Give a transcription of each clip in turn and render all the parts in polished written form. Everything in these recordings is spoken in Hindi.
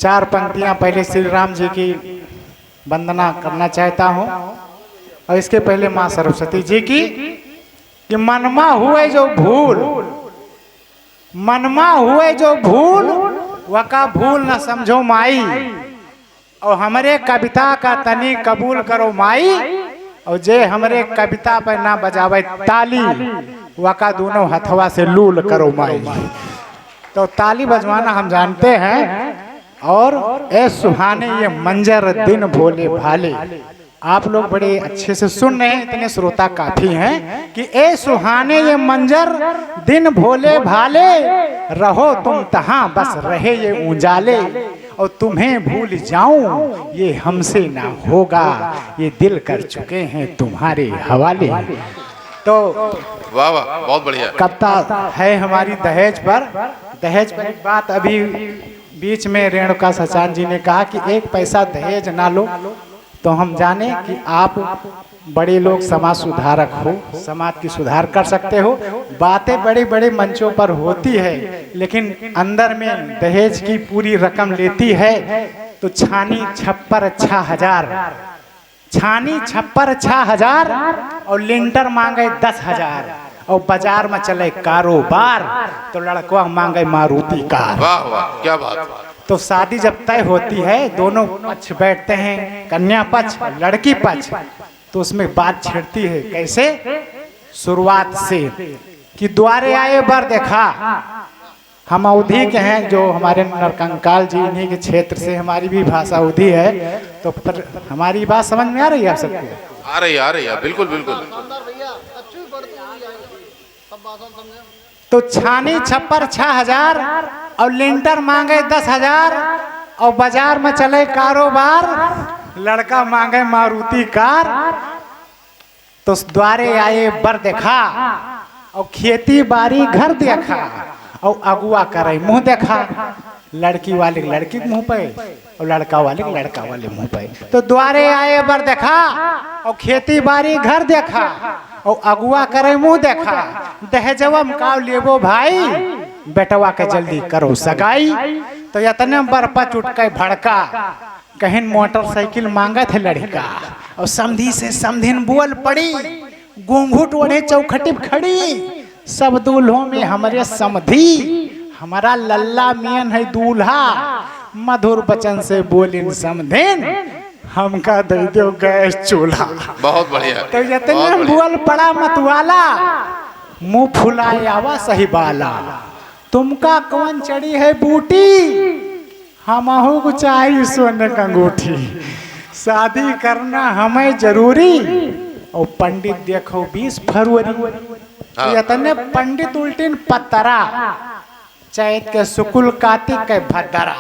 चार पंक्तियां पहले श्री राम जी की वंदना करना चाहता हूँ और इसके पहले माँ सरस्वती जी की कि मनमा हुए जो भूल, मनमा हुए जो भूल वका भूल न समझो माई, और हमरे कविता का तनी कबूल करो माई, और जे हमरे कविता पर ना बजावे ताली वका दोनों हथवा से लूल करो माई। तो ताली बजवाना हम जानते हैं। और ए सुहाने ये मंजर दिन भोले भाले, आप लोग बड़े अच्छे से सुन रहे हैं, इतने श्रोता काफी हैं कि ए सुहाने ये मंजर दिन भोले भाले, रहो तुम तहां बस रहे ये उजाले, और तुम्हें भूल जाऊं ये हमसे ना होगा, ये दिल कर चुके हैं तुम्हारे हवाले। तो वाह वाह, बहुत बढ़िया कविता है हमारी दहेज पर। दहेज पर एक बात अभी बीच में रेणुका सचान जी ने कहा कि एक पैसा दहेज ना लो, तो हम जाने कि आप बड़े लोग समाज सुधारक हो, समाज की सुधार कर सकते हो। बातें बड़े बड़े मंचों पर होती है, लेकिन अंदर में दहेज की पूरी रकम लेती है। तो छानी छप्पर 6,000, छानी छप्पर 6,000 और लिंटर मांगे 10,000, और बाजार में चले कारोबार तो लड़का मांगे मारुति कार। वाह वाह, क्या बात। तो शादी जब तय होती है, दोनों पक्ष बैठते हैं, कन्या पक्ष लड़की पक्ष, तो उसमें बात छिड़ती है कैसे, शुरुआत से कि द्वारे आए बर देखा। हम अवधी के हैं, जो हमारे नरकंकाल जी इन्हीं के क्षेत्र से, हमारी भी भाषा अवधी है। तो पर हमारी बात समझ में आ रही है आप सबको? आ रही है, बिल्कुल बिल्कुल। तो छानी छप्पर 6,000 और लिंटर मांगे 10,000, और बाजार में चले कारोबार, लड़का मांगे मारुति कार। तो द्वारे आए बर देखा, और खेती बाड़ी घर देखा, और अगुआ करे मुंह देखा। लड़की वाले लड़की के मुंह पे और लड़का वाले लड़का वाले मुंह पे। तो द्वारे आए बर देखा, और खेती बाड़ी घर देखा, और अगुआ करे मुंह देखा। दहेजवा मकाव लेबो भाई, बेटवा के जल्दी करो सगाई। तो इतने बरपा चुटके भड़का, कहीं मोटरसाइकिल मांगा थे लड़का, और समधी से समधिन बोल पड़ी, घूंघट ओढ़े चौखटी खड़ी। सब दूल्हों में हमारे समधी, हमारा लल्ला मियन है दूल्हा, मधुर बचन से बोलिन समधिन, हमका दे दो गैस चूल्हा। बहुत बढ़िया। तो इतने बोल पड़ा मतवाला, मुंह फुलाए आवा सही बाला। तुमका कौन चढ़ी है बूटी, हमहू को चाहिए सोने का अंगूठी। शादी करना हमें जरूरी, और पंडित देखो 20 फरवरी। इतने पंडित उल्टीन पतरा, चैत के शुक्ल कार्तिक के भद्रा,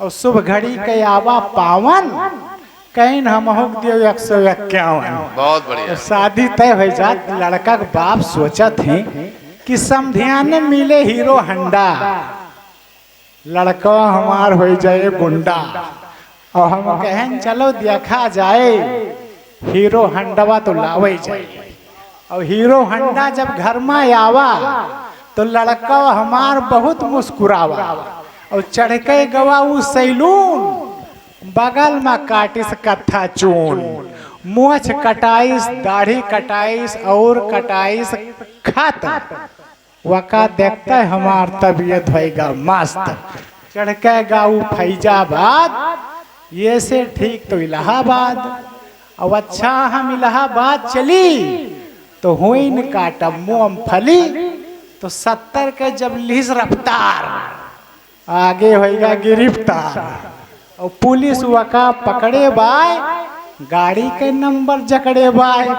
और शुभ घड़ी के आवा पावन, कहीं हम दियो 151। बहुत बढ़िया। शादी तय हो जात। लड़का के बाप सोचत है कि समधियाने मिले हीरो हंडा, लड़का हमार हो जाए गुंडा। और हम कहें चलो देखा जाए, हीरो हंडवा तो लावे जाए। और हीरो हंडा जब घर में आवा, तो लड़का हमार बहुत मुस्कुरावा, और चढ़ के गवा उ सैलून, बगल में काटिस कत्था चून, मोछ कटाइस, दाढ़ी कटाइस, और कटाइस खत। वका देखता है हमार तबीयत होएगा मस्त। चढ़ के गाऊ फैजाबाद, ये से ठीक तो इलाहाबाद। अब अच्छा हम इलाहाबाद चली, तो हुई न काटब मूंगफली। तो 70 के जब लिस रफ्तार, आगे होएगा गिरफ्तार। और पुलिस वका पकड़े बाय, गाड़ी के नंबर जकड़े बाय।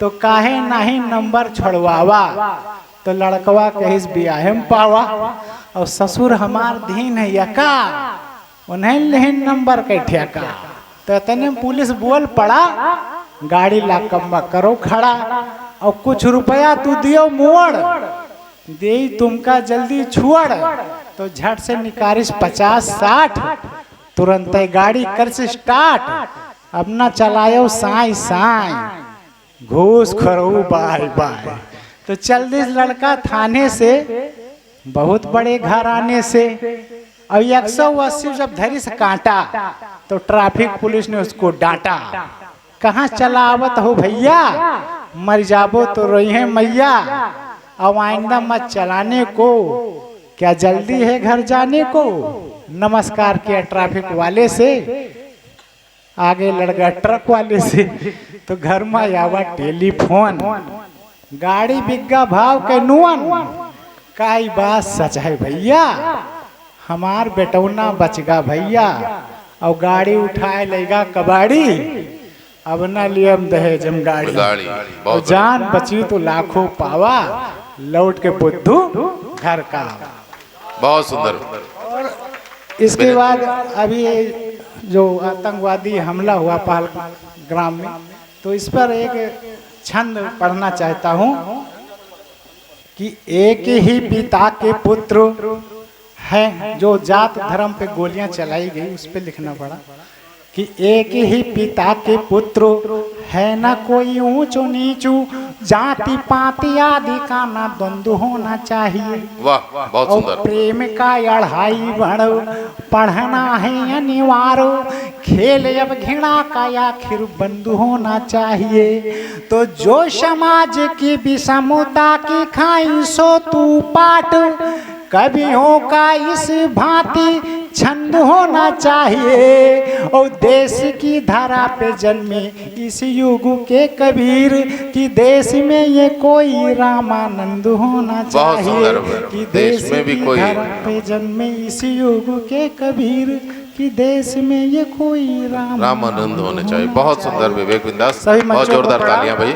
तो काहे नहीं नंबर छोड़वावा, तो लड़कवा कहिस बियाहे में पावा। और ससुर हमार धीन है यका, उन्हें लेन नंबर के ठेका। तो इतने पुलिस बोल पड़ा, गाड़ी लाकम में करो खड़ा, और कुछ रुपया तू दियो मोड़, दे तुमका जल्दी छुअड़। तो झट से निकारिस 50-60, तुरंत गाड़ी कर से स्टार्ट। अब ना चलायो साई साई, घूस खरो बाय बाय। तो चल दिस लड़का थाने से, बहुत बड़े घराने से। अब 180 जब धरी से काटा तो ट्रैफिक पुलिस ने उसको डांटा, कहाँ चला आवत हो भैया, मर जाबो तो रोई है मैया, अब आइंदा मत चलाने को, क्या जल्दी है घर जाने को। नमस्कार किया ट्रैफिक वाले से, आगे लड़ गया ट्रक वाले से, तो घर में आवा टेलीफोन, गाड़ी बिग्गा भाव के नुअन, काई बात सच है भैया, हमार बेटौना बच गा भैया, और गाड़ी उठाए लेगा कबाड़ी, अब न लियम दहेजम गाड़ी, और जान बची तो लाखों पावा, लौट के बुद्धू घर का। बहुत सुंदर। और इसके बाद अभी जो आतंकवादी हमला हुआ पहलगाम में, तो इस पर एक छंद पढ़ना चाहता हूँ कि एक ही पिता के पुत्र हैं, जो जात धर्म पे गोलियां चलाई गई उस पे लिखना पड़ा कि एक ही पिता के पुत्र है, न कोई ऊंचो नीचू, जाति पाति आदि का ना द्वंद्व होना चाहिए। वाह, बहुत और सुंदर। प्रेम का अढ़ाई बढ़ पढ़ना है अनिवार्य, खेल अब घृणा का आखिर बंद होना चाहिए। तो जो समाज की विषमता की खाई सो तू पाट, कवियों का इस भांति छंद होना चाहिए। और देश की धारा पे जन्मे इस युग के कबीर, कि देश में ये कोई रामानंद होना चाहिए। कि देश में भी कोई धारा पे जन्मे इस युग के कबीर, कि देश में ये कोई रामानंद होना चाहिए। बहुत सुंदर विवेक बिंदास, सभी बहुत मंचों को जोरदार पढ़ा। तालियां भाई।